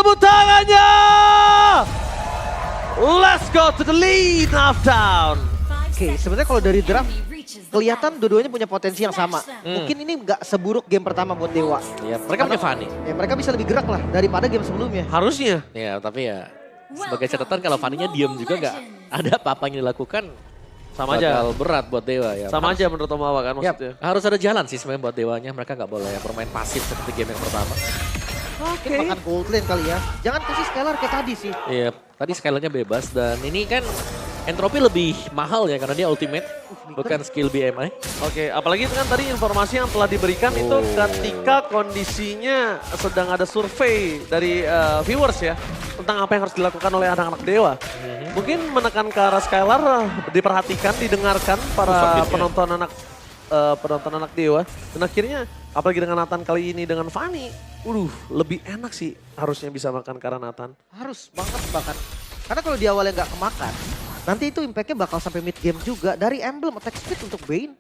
tepuk tangannya. Let's go to the lead Knockdown. Oke, sebenarnya kalau dari draft kelihatan dua-duanya punya potensi yang sama. Mungkin ini nggak seburuk game pertama buat Dewa. Ya, mereka punya Fanny. Ya, mereka bisa lebih gerak lah daripada game sebelumnya. Harusnya. Ya, tapi ya sebagai catatan kalau Fanny-nya diem juga nggak ada apa-apa yang dilakukan. Sama aja. Bakal berat buat Dewa ya. Sama aja menurut Om Awa kan maksudnya. Harus ada jalan sih sebenarnya buat Dewanya. Mereka nggak boleh bermain pasif seperti game yang pertama. Mungkin makan gold lane kali ya. Jangan kasih scalar kayak tadi sih. Iya, tadi scalernya bebas dan ini kan entropy lebih mahal ya karena dia ultimate, bukan skill BMI. Oke, apalagi itu kan tadi informasi yang telah diberikan itu ketika kondisinya sedang ada survei dari viewers ya. Tentang apa yang harus dilakukan oleh anak-anak Dewa. Mungkin menekan ke arah Skylar diperhatikan, didengarkan para penonton anak Dewa. Dan akhirnya apalagi dengan Nathan kali ini dengan Fanny. Lebih enak sih harusnya bisa makan ke arah Nathan. Harus banget bahkan. Karena kalau di awalnya nggak kemakan, nanti itu impactnya bakal sampai mid game juga. Dari emblem attack speed untuk Bane.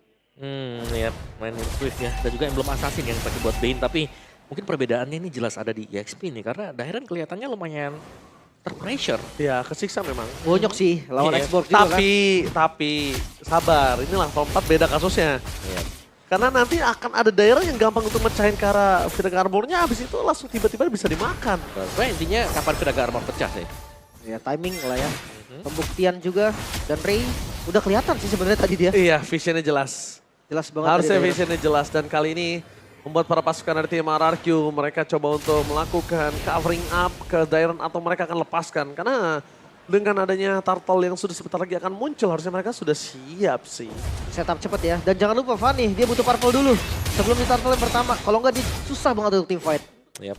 Ya mainin Swift ya. Dan juga emblem assassin yang dipakai buat Bane. Tapi mungkin perbedaannya ini jelas ada di EXP nih. Karena Dairon kelihatannya lumayan terpressure. Ya kesiksa memang. Bonyok sih lawan Iya. Xbox juga kan. Tapi sabar, ini level 4 beda kasusnya. Iya. Karena nanti akan ada daerah yang gampang untuk mecahin ke arah Vidaga Armornya, habis itu langsung tiba-tiba bisa dimakan. Pokoknya intinya kapan Vidaga Armor pecah sih. Ya timing lah ya. Pembuktian juga. Dan Ray udah kelihatan sih sebenarnya tadi dia. Iya, visionnya jelas. Jelas banget. Harusnya tadi visionnya jelas dan kali ini membuat para pasukan dari tim RRQ mereka coba untuk melakukan covering up ke Dairon atau mereka akan lepaskan. Karena dengan adanya turtle yang sudah sebentar lagi akan muncul, harusnya mereka sudah siap sih. Setup cepet ya. Dan jangan lupa Fanny, dia butuh purple dulu. Sebelum di turtle yang pertama. Kalau nggak dia susah banget untuk team fight. Yap.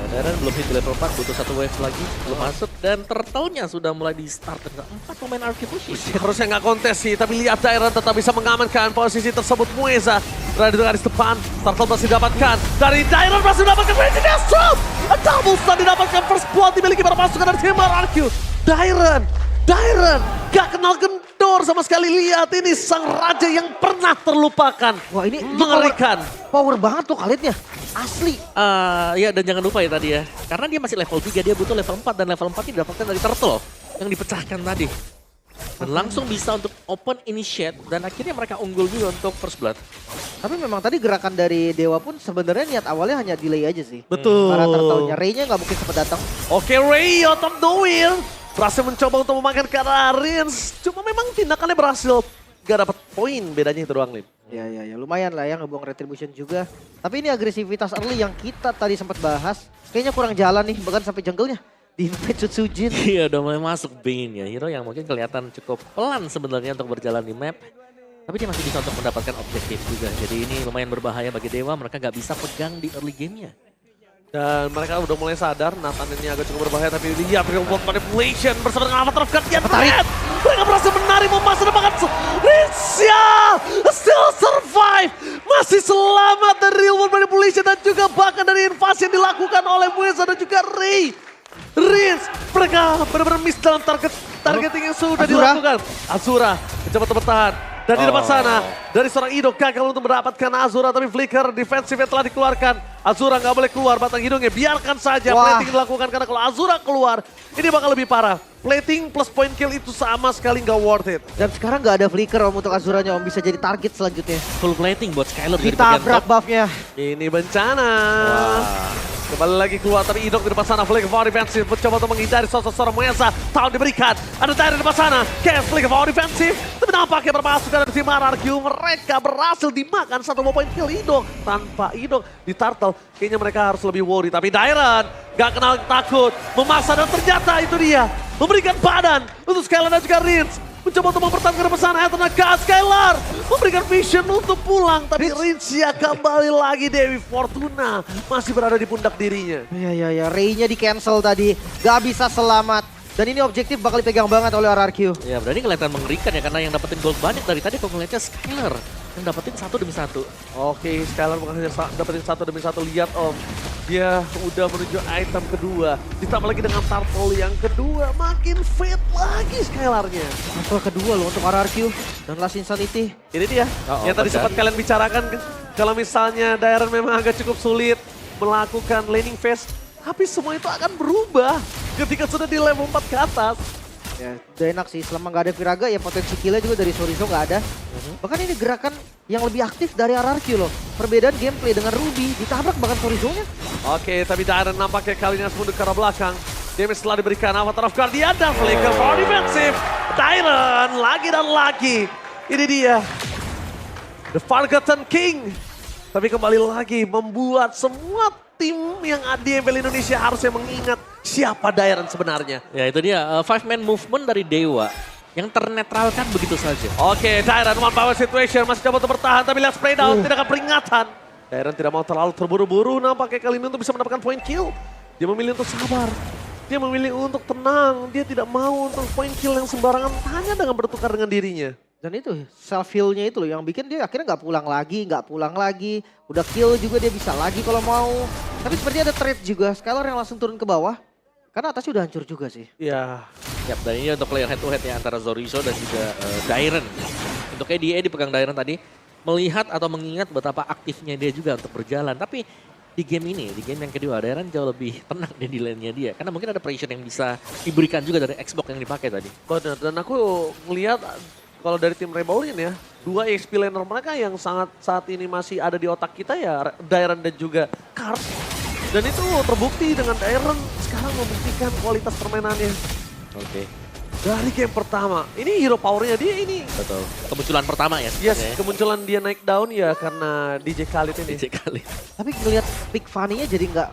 Dairon belum hit di level 4, butuh satu wave lagi, belum masuk. Dan turtle-nya sudah mulai di start dengan 4 pemain RQ push. Harusnya nggak kontes sih, tapi lihat Dairon tetap bisa mengamankan posisi tersebut. Mueza berada di garis depan, turtle masih didapatkan. Dari Dairon masih mendapatkan Raging Deathstroke. Double stun didapatkan, first blood dimiliki para pasukan dari tim RRQ. Dairon gak kenal kendor sama sekali. Lihat ini sang raja yang pernah terlupakan. Wah ini mengerikan. Power banget tuh kaliannya. Asli. Ya dan jangan lupa ya tadi ya, karena dia masih level 3, dia butuh level 4 dan level 4 ini didapatkan dari turtle yang dipecahkan tadi. Dan langsung bisa untuk open initiate dan akhirnya mereka unggul juga untuk first blood. Tapi memang tadi gerakan dari Dewa pun sebenarnya niat awalnya hanya delay aja sih. Betul. Para turtle-nya. Ray-nya nggak mungkin sempat datang. Oke, Ray out of the wheel. Berhasil mencoba untuk memakan ke arah Rins. Cuma memang tindakannya berhasil. Gak dapat poin, bedanya itu doang, Lim. Ya, lumayan lah ya ngebuang retribution juga. Tapi ini agresivitas early yang kita tadi sempat bahas. Kayaknya kurang jalan nih, bahkan sampai jungle-nya. Di invite Sujin. Iya udah mulai masuk Bane ya, hero yang mungkin kelihatan cukup pelan sebenarnya untuk berjalan di map. Tapi dia masih bisa untuk mendapatkan objektif juga. Jadi ini lumayan berbahaya bagi Dewa, mereka gak bisa pegang di early game-nya. Dan mereka udah mulai sadar, Nathan ini agak cukup berbahaya. Tapi lihat Real World Manipulation bersama dengan Avatar of God. Mereka berhasil menarik masa depan Rizia still survive. Masih selamat dari Real World Manipulation dan juga bahkan dari invasi yang dilakukan oleh Mueza dan juga Ray. Rins, mereka benar-benar miss dalam targeting yang sudah dilakukan. Azura mencoba untuk bertahan. Dan di depan sana, dari seorang Ido gagal untuk mendapatkan Azura. Tapi flicker defensifnya telah dikeluarkan. Azura nggak boleh keluar batang hidungnya. Biarkan saja plating dilakukan karena kalau Azura keluar, ini bakal lebih parah. Plating plus point kill itu sama sekali nggak worth it. Dan sekarang nggak ada flicker Om untuk Azuranya Om, bisa jadi target selanjutnya. Full plating buat Skylar di bagian Ditabrak top. buffnya. Ini bencana. Kembali lagi keluar tapi Idok di depan sana. Flick of our defensive mencoba untuk menghindari sosok seorang Mueza. Tahun diberikan. Ada Dairon di depan sana. Cash Flick of our defensive. Tapi nampaknya bermasuk dari tim RRQ. Mereka berhasil dimakan satu poin kill Idok. Tanpa Idok di turtle. Kayaknya mereka harus lebih worry. Tapi Dairon gak kenal takut. Memaksa dan ternyata itu dia. Memberikan badan untuk Skylar dan juga Rins. Mencoba untuk mempertahankan ke sana, Eternal Skylar memberikan vision untuk pulang. Tapi Rinsia kembali lagi, Dewi Fortuna masih berada di pundak dirinya. Ya, Ray-nya di cancel tadi, gak bisa selamat. Dan ini objektif bakal dipegang banget oleh RRQ. Ya berarti kelihatan mengerikan ya karena yang dapetin gold banyak dari tadi kalau ngeliatnya Skylar yang dapetin satu demi satu. Oke, Skylar bukan hanya dapetin satu demi satu. Lihat Om, dia udah menuju item kedua. Ditambah lagi dengan turtle yang kedua, makin fit lagi Skylarnya. Level kedua loh untuk RRQ dan Last Insanity. Ini dia, yang tadi sempat kalian bicarakan. Kalau misalnya Dairon memang agak cukup sulit melakukan laning phase. Tapi semua itu akan berubah ketika sudah di level 4 ke atas. Ya, udah enak sih. Selama nggak ada Viraga ya potensi killnya juga dari Sorizo nggak ada. Bahkan ini gerakan yang lebih aktif dari RRQ loh. Perbedaan gameplay dengan Ruby, ditabrak bahkan Sorizo-nya. Oke, tapi Dairon nampaknya kali ini harus mundur ke arah belakang. Damage setelah diberikan Avatar of Guardian dan Flicker for defensive. Dairon lagi dan lagi. Ini dia. The Forgotten King. Tapi kembali lagi membuat semua tim yang ada di MPL Indonesia harusnya mengingat siapa Dairon sebenarnya. Ya itu dia, 5-man movement dari Dewa yang ternetralkan begitu saja. Oke, Dairon one power situation masih coba untuk bertahan tapi lihat spray down, tidak akan peringatan. Dairon tidak mau terlalu terburu-buru nampaknya kali ini untuk bisa mendapatkan point kill. Dia memilih untuk sabar. Dia memilih untuk tenang. Dia tidak mau untuk point kill yang sembarangan hanya dengan bertukar dengan dirinya. Dan itu self heal-nya itu loh yang bikin dia akhirnya nggak pulang lagi. Udah kill juga dia bisa lagi kalau mau. Tapi seperti ada trade juga, Skylar yang langsung turun ke bawah. Karena atasnya udah hancur juga sih. Ya, Yap, dan ini untuk player head to head ya antara Sorizo dan juga Dairon. Untuk KDA dipegang Dairon tadi, melihat atau mengingat betapa aktifnya dia juga untuk berjalan. Tapi di game ini, di game yang kedua, Dairon jauh lebih tenang di lane-nya dia. Karena mungkin ada pressure yang bisa diberikan juga dari Xbox yang dipakai tadi. benar. Dan aku melihat kalau dari tim Rebellion ya, dua EXP laner mereka yang sangat saat ini masih ada di otak kita ya, Dairon dan juga Kars. Dan itu terbukti dengan Dairon sekarang membuktikan kualitas permainannya. Oke, Dari game pertama, ini hero powernya dia ini. betul. Kemunculan pertama ya. Yes, sebenarnya. kemunculan dia naik down ya karena DJ Khalid ini. DJ kali. Tapi ngelihat pick Fanny-nya jadi nggak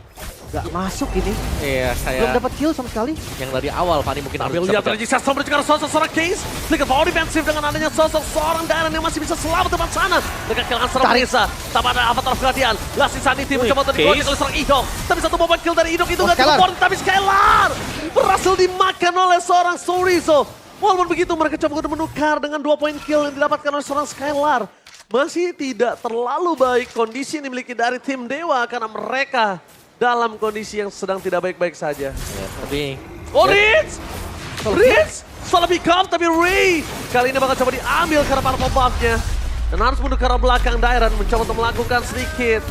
masuk ini. Iya, Belum kayak dapat kill sama sekali. yang dari awal Fanny mungkin Tapi harus lihat bisa dari Sesam menuju ke sosok seorang Case. Flicker power defensif dengan adanya sosok seorang Dairon yang masih bisa selamat depan sana. Dengan kehilangan serang Reza. Tanpa ada Avatar of Guardian. Last Insanity mencoba untuk digocek oleh seorang Idok. Tapi satu momen kill dari Idok itu nggak cukup Skylar. poin. Tapi Skylar berhasil dimakan oleh seorang Sorizo. Walaupun begitu mereka coba untuk menukar dengan 2 poin kill yang didapatkan oleh seorang Skylar. Masih tidak terlalu baik kondisi yang dimiliki dari tim Dewa karena mereka dalam kondisi yang sedang tidak baik-baik saja. Ya, tapi Oh, Ritz! Ritz! Salah pick up, tapi Ray kali ini bakal coba diambil karena para pop-up-nya. Dan harus mundur ke arah belakang. Dairon mencoba untuk melakukan sedikit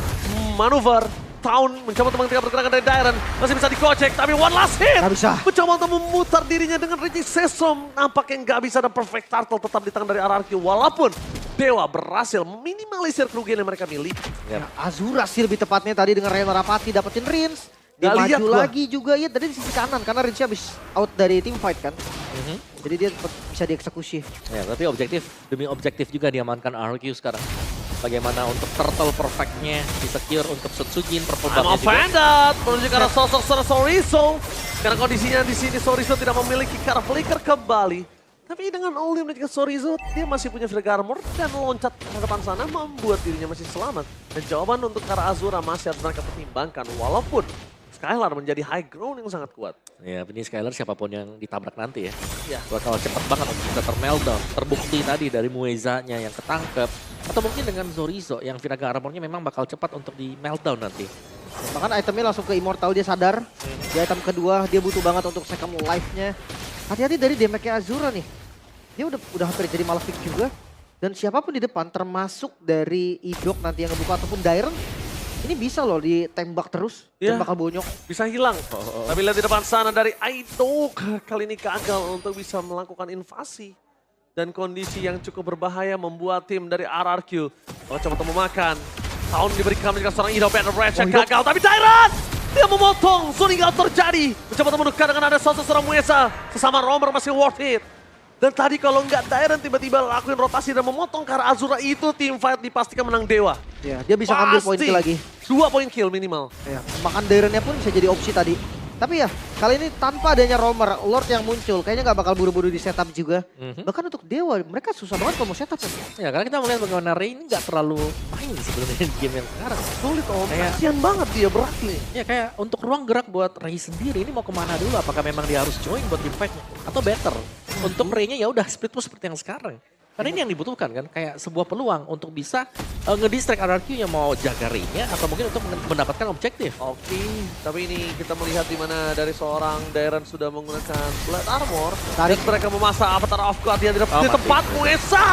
manuver. Town mencoba untuk menghentikan pergerakan dari Dairon. Masih bisa dikocek, tapi one last hit. Nggak bisa. Mencoba untuk memutar dirinya dengan Reggie Sesom. Nampaknya nggak bisa dan perfect turtle tetap di tangan dari RRQ. Walaupun Dewa berhasil meminimalisir kerugian yang mereka miliki. ya, Azura sih lebih tepatnya tadi dengan Reno Rapati dapetin Rins. Dia Nggak lihat maju gua. lagi juga ya dari sisi kanan karena Rinsnya habis out dari team fight kan. Jadi dia bisa dieksekusi. ya, tapi objektif demi objektif juga diamankan RQ sekarang. Bagaimana untuk turtle perfectnya di-secure untuk Setsujin I'm performanya juga. offended menuju ke arah sosok seorang Sorizo. Karena kondisinya di sini Sorizo tidak memiliki cara flicker kembali. Tapi dengan ulti menuju ke Sorizo, dia masih punya Frag Armor dan loncat ke depan sana membuat dirinya masih selamat. Dan jawaban untuk ke arah Azura masih harus mereka pertimbangkan walaupun Skylar menjadi high ground yang sangat kuat. Ya, ini Skylar siapapun yang ditabrak nanti ya. Ya. Bakal cepat banget untuk bisa termeltdown. Terbukti tadi dari Muezanya yang ketangkep. Atau mungkin dengan Sorizo yang Viraga Armornya memang bakal cepat untuk di meltdown nanti. Bahkan itemnya langsung ke Immortal, dia sadar. Di item kedua dia butuh banget untuk second life-nya. Hati-hati dari damage-nya Azura nih. Dia udah hampir jadi Malefic juga. Dan siapapun di depan termasuk dari Idok nanti yang ngebuka ataupun Dairon. Ini bisa loh ditembak terus dan Iya. bakal bonyok. Bisa hilang. Tapi lihat di depan sana dari Aidok. Kali ini gagal untuk bisa melakukan invasi. Dan kondisi yang cukup berbahaya membuat tim dari RRQ mencoba untuk memakan. Tahun diberikan menjadi seorang Idok Panther Breach yang gagal. Tapi Dairon! Dia memotong. Zoning out terjadi. Mencoba untuk menukar dengan ada sosok seorang Mueza. Sesama Romer masih worth it. Dan tadi kalau nggak Dairon tiba-tiba lakuin rotasi dan memotong ke arah Azura itu tim fight dipastikan menang Dewa. Ya, dia bisa ngambil poin kill lagi. 2 poin kill minimal. Ya, makan Daironnya pun bisa jadi opsi tadi. Tapi ya, kali ini tanpa adanya Romer, Lord yang muncul, kayaknya nggak bakal buru-buru di setup juga. Bahkan untuk Dewa, mereka susah banget kalau mau setup. Ya, karena kita melihat bagaimana Ray ini nggak terlalu main sebenarnya di game yang sekarang. Sulit om, Kayak- kasihan banget dia berat nih. Ya kayak untuk ruang gerak buat Ray sendiri ini mau kemana dulu? Apakah memang dia harus join buat team fight atau better untuk Ray-nya ya udah split push seperti yang sekarang. Karena ini yang dibutuhkan kan, kayak sebuah peluang untuk bisa ngedistract RRQ yang mau jaga Ray-nya atau mungkin untuk mendapatkan objektif. Oke, tapi ini kita melihat di mana dari seorang Dairon sudah menggunakan Blood Armor. Tarik. Dan mereka memasang Avatar of God di Oh, mati. tempat Muesa.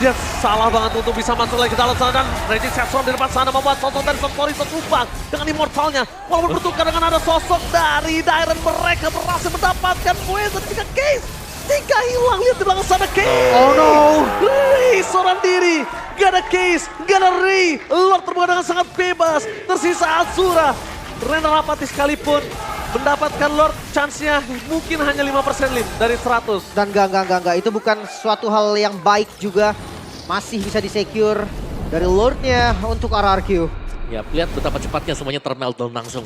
Dia salah banget untuk bisa masuk lagi ke dalam sana dan Raging Setsron di depan sana membuat sosok dari Sonsori tumbang dengan immortalnya. Walaupun bertukar dengan ada sosok dari Dairen, mereka berhasil mendapatkan Poison ketika Case. Tika hilang, lihat di belakang sana Case. Oh no. Ray seorang diri, gak ada Case, gak ada Ray. Lord terbuka dengan sangat bebas, tersisa Azura. Rena Rapati sekalipun mendapatkan Lord, chance-nya mungkin hanya 5% Lim dari 100. Dan enggak. Itu bukan suatu hal yang baik juga. Masih bisa di-secure dari Lordnya untuk RRQ. Ya, lihat betapa cepatnya semuanya termeltdown langsung.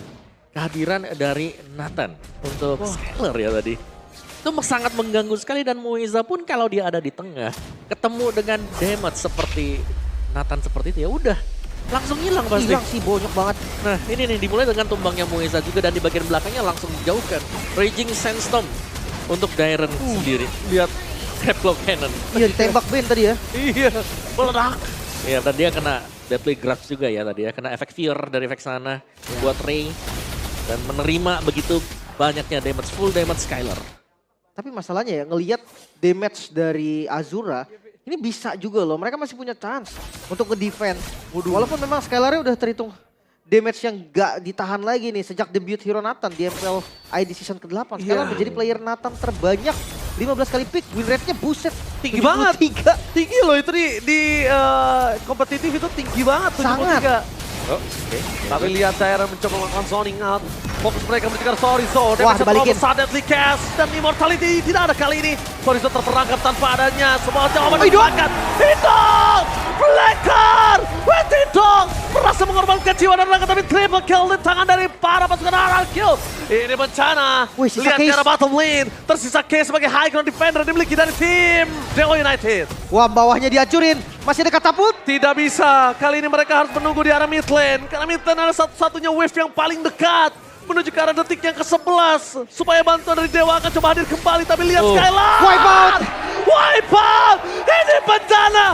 Kehadiran dari Nathan untuk Skyler ya tadi. Itu sangat mengganggu sekali dan Moiza pun kalau dia ada di tengah, ketemu dengan damage seperti Nathan seperti itu ya udah. Langsung hilang pasti. Hilang sih, bonyok banget. Nah ini nih dimulai dengan tumbangnya Moiza juga dan di bagian belakangnya langsung dijauhkan. Raging Sandstorm untuk Dairen sendiri. Lihat. Keplock Cannon. Iya ditembak Ben tadi ya. Iya, meledak. Ya dan dia kena Deadly Grasp juga ya tadi ya. Kena efek Fear dari efek sana buat Ray. Dan menerima begitu banyaknya damage, full damage Skyler. Tapi masalahnya ya ngelihat damage dari Azura. Ini bisa juga loh, mereka masih punya chance untuk nge-defend. Walaupun memang Skylar-nya udah terhitung damage yang gak ditahan lagi nih sejak debut hero Nathan di MPL ID Season ke-8. Sekarang menjadi player Nathan terbanyak, 15 kali pick, win rate-nya buset. Tinggi banget. 73. Tinggi loh itu di kompetitif itu tinggi banget. 73. Sangat. Oh, oke. Tapi lihat Dairen mencoba melakukan zoning out. Fokus mereka mencegah Sorizo. Wah, dibalikin. Deadly Cast dan Immortality tidak ada kali ini. Sorizo terperangkap tanpa adanya. Semua jawaban Hidup. dimakan. Hidup! Flicker! Wetidong! Berhasil mengorbankan jiwa dan raga tapi triple kill di tangan dari para pasukan RRQ. Ini bencana. Wih, sisa Lihat Case. di arah bottom lane. Tersisa Case sebagai high ground defender yang dimiliki dari tim Dewa United. Wah bawahnya dihancurin, masih ada katapult. Tidak bisa, kali ini mereka harus menunggu di arah mid lane. Karena mid lane adalah satu-satunya wave yang paling dekat. Menuju ke arah detik yang ke-11. Supaya bantuan dari Dewa akan coba hadir kembali. Tapi lihat Skylar! Wipe out! Wipe out! Ini bencana!